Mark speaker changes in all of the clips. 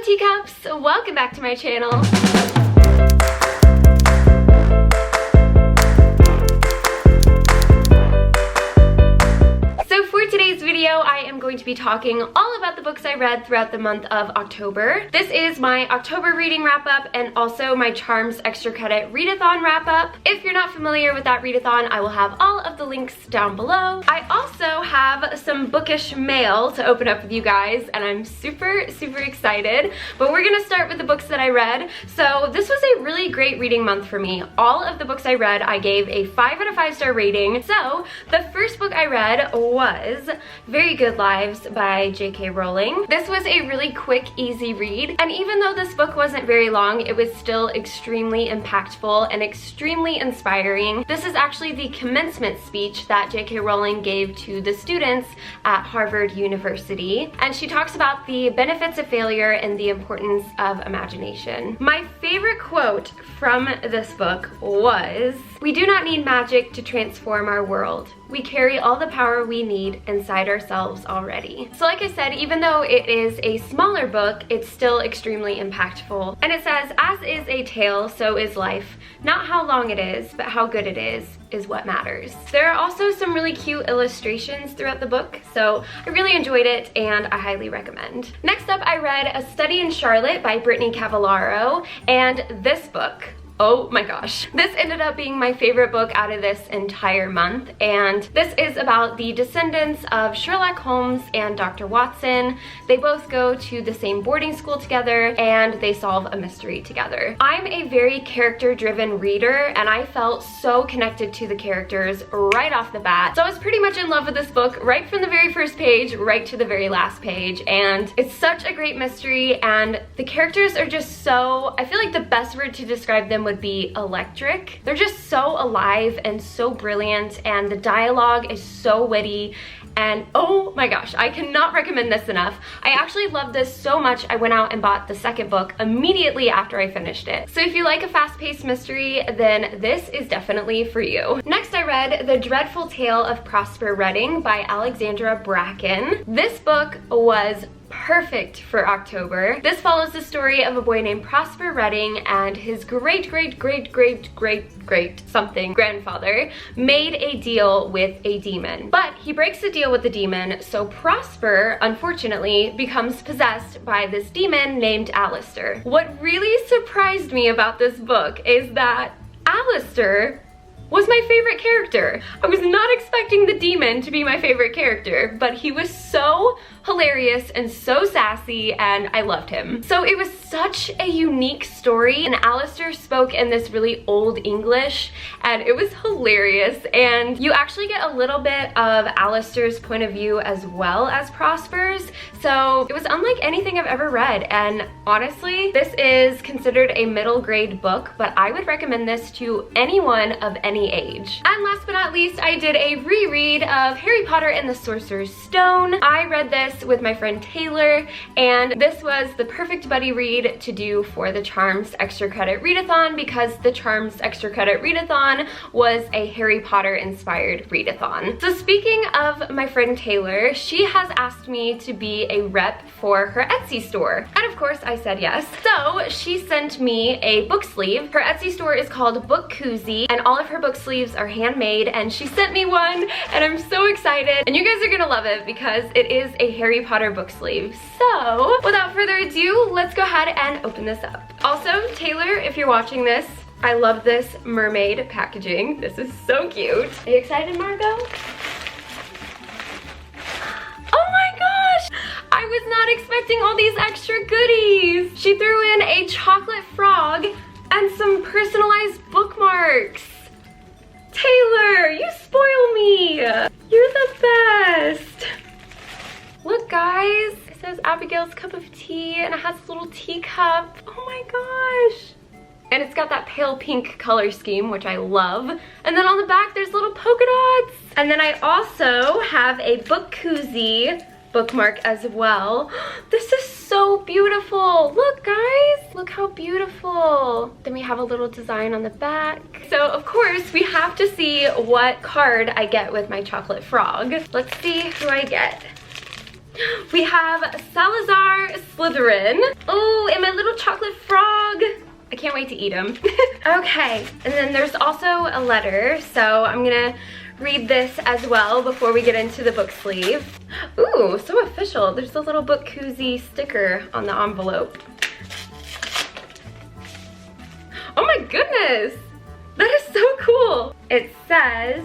Speaker 1: Teacups! Welcome back to my channel. So for today's video, I am going to be talking all about the books I read throughout the month of October. This is my October reading wrap-up and also my Charms Extra Credit Readathon wrap-up. If you're not familiar with that readathon, I will have all of the links down below. I also have some bookish mail to open up with you guys, and I'm super excited. But we're gonna start with the books that I read. So this was a really great reading month for me. All of the books I read, I gave a 5 out of 5 star rating. So the first book I read was Very Good Lives by J.K. Rowling. This was a really quick, easy read, and even though this book wasn't very long, it was still extremely impactful and extremely inspiring. This is actually the commencement speech that J.K. Rowling gave to the students at Harvard University, and she talks about the benefits of failure and the importance of imagination. My favorite quote from this book was, "We do not need magic to transform our world. We carry all the power we need inside ourselves already." So like I said, even though it is a smaller book, it's still extremely impactful. And it says, "As is a tale, so is life. Not how long it is, but how good it is what matters." There are also some really cute illustrations throughout the book, so I really enjoyed it and I highly recommend. Next up, I read A Study in Charlotte by Brittany Cavallaro, and this book, oh my gosh. This ended up being my favorite book out of this entire month, and this is about the descendants of Sherlock Holmes and Dr. Watson. They both go to the same boarding school together and they solve a mystery together. I'm a very character-driven reader and I felt so connected to the characters right off the bat. So I was pretty much in love with this book right from the very first page right to the very last page, and it's such a great mystery and the characters are just so, I feel like the best word to describe them would be electric. They're just so alive and so brilliant, and the dialogue is so witty, and oh my gosh, I cannot recommend this enough. I actually loved this so much I went out and bought the second book immediately after I finished it. So if you like a fast-paced mystery, then this is definitely for you. Next, I read The Dreadful Tale of Prosper Redding by Alexandra Bracken. This book was perfect for October. This follows the story of a boy named Prosper Redding, and his great something grandfather made a deal with a demon. But he breaks the deal with the demon, so Prosper, unfortunately, becomes possessed by this demon named Alistair. What really surprised me about this book is that Alistair was my favorite character. I was not expecting the demon to be my favorite character, but he was so hilarious and so sassy, and I loved him. So it was such a unique story, and Alistair spoke in this really old English, and it was hilarious, and you actually get a little bit of Alistair's point of view as well as Prosper's, so it was unlike anything I've ever read, and honestly, this is considered a middle grade book, but I would recommend this to anyone of any age. And last but not least, I did a reread of Harry Potter and the Sorcerer's Stone. I read this with my friend Taylor, and this was the perfect buddy read to do for the Charms Extra Credit Readathon, because the Charms Extra Credit Readathon was a Harry Potter inspired readathon. So speaking of my friend Taylor, she has asked me to be a rep for her Etsy store, and of course I said yes. So she sent me a book sleeve. Her Etsy store is called Bookoozie, and all of her book sleeves are handmade, and she sent me one, and I'm so excited, and you guys are gonna love it because it is a Harry Potter book sleeve. So without further ado, let's go ahead and open this up. Also, Taylor, if you're watching this, I love this mermaid packaging. This is so cute. Are you excited, Margot? Oh my gosh! I was not expecting all these extra goodies. She threw in a chocolate frog and some personalized bookmarks. Taylor, you spoil me. You're the best. Look guys, it says Abigail's cup of tea, and it has a little teacup. Oh my gosh. And it's got that pale pink color scheme, which I love. And then on the back, there's little polka dots. And then I also have a Bookoozie bookmark as well. This is so beautiful. Look guys, look how beautiful. Then we have a little design on the back. So of course we have to see what card I get with my chocolate frog. Let's see who I get. We have Salazar Slytherin. Oh, and my little chocolate frog. I can't wait to eat him. Okay, and then there's also a letter, so I'm gonna read this as well before we get into the book sleeve. Ooh, so official. There's a little Bookoozie sticker on the envelope. Oh my goodness, that is so cool. It says,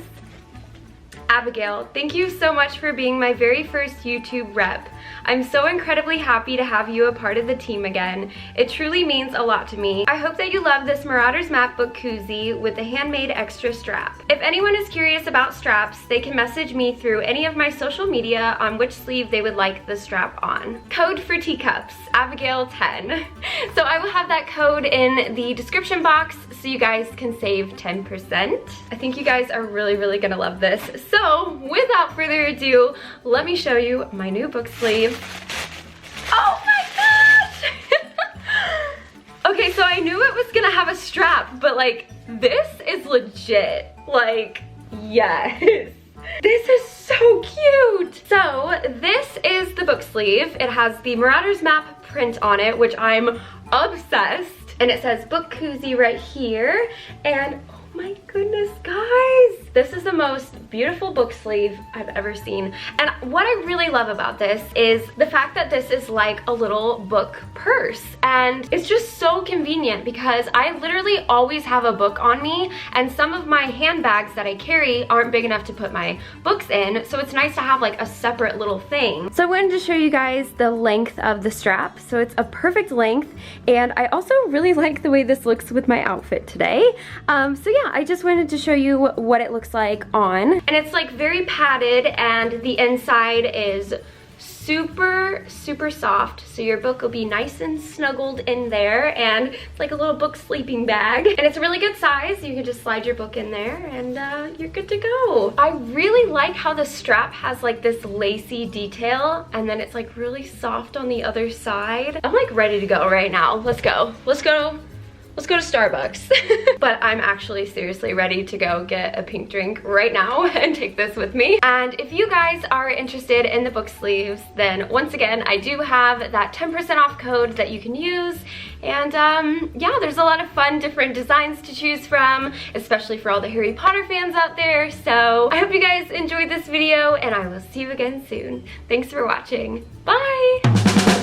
Speaker 1: Abigail, thank you so much for being my very first YouTube rep. I'm so incredibly happy to have you a part of the team again. It truly means a lot to me. I hope that you love this Marauders Map Bookoozie with the handmade extra strap. If anyone is curious about straps, they can message me through any of my social media on which sleeve they would like the strap on. Code for Teacups, Abigail 10. So I will have that code in the description box so you guys can save 10%. I think you guys are really gonna love this. So without further ado, let me show you my new book sleeve. Oh my gosh! Okay, so I knew it was gonna have a strap, but like, this is legit. Like, yes. This is so cute. So this is the book sleeve. It has the Marauders Map print on it, which I'm obsessed. And it says Bookoozie right here. And oh my goodness, guys, this is the most beautiful book sleeve I've ever seen. And what I really love about this is the fact that this is like a little book purse. And it's just so convenient because I literally always have a book on me, and some of my handbags that I carry aren't big enough to put my books in, so it's nice to have like a separate little thing. So I wanted to show you guys the length of the strap. So it's a perfect length, and I also really like the way this looks with my outfit today. So yeah, I just wanted to show you what it looks like on. And it's like very padded, and the inside is super soft, so your book will be nice and snuggled in there, and it's like a little book sleeping bag, and it's a really good size. You can just slide your book in there and you're good to go. I really like how the strap has like this lacy detail, and then it's like really soft on the other side. I'm like ready to go right now. Let's go to Starbucks. But I'm actually seriously ready to go get a pink drink right now and take this with me. And if you guys are interested in the book sleeves, then once again, I do have that 10% off code that you can use. And yeah, there's a lot of fun different designs to choose from, especially for all the Harry Potter fans out there. So I hope you guys enjoyed this video, and I will see you again soon. Thanks for watching. Bye!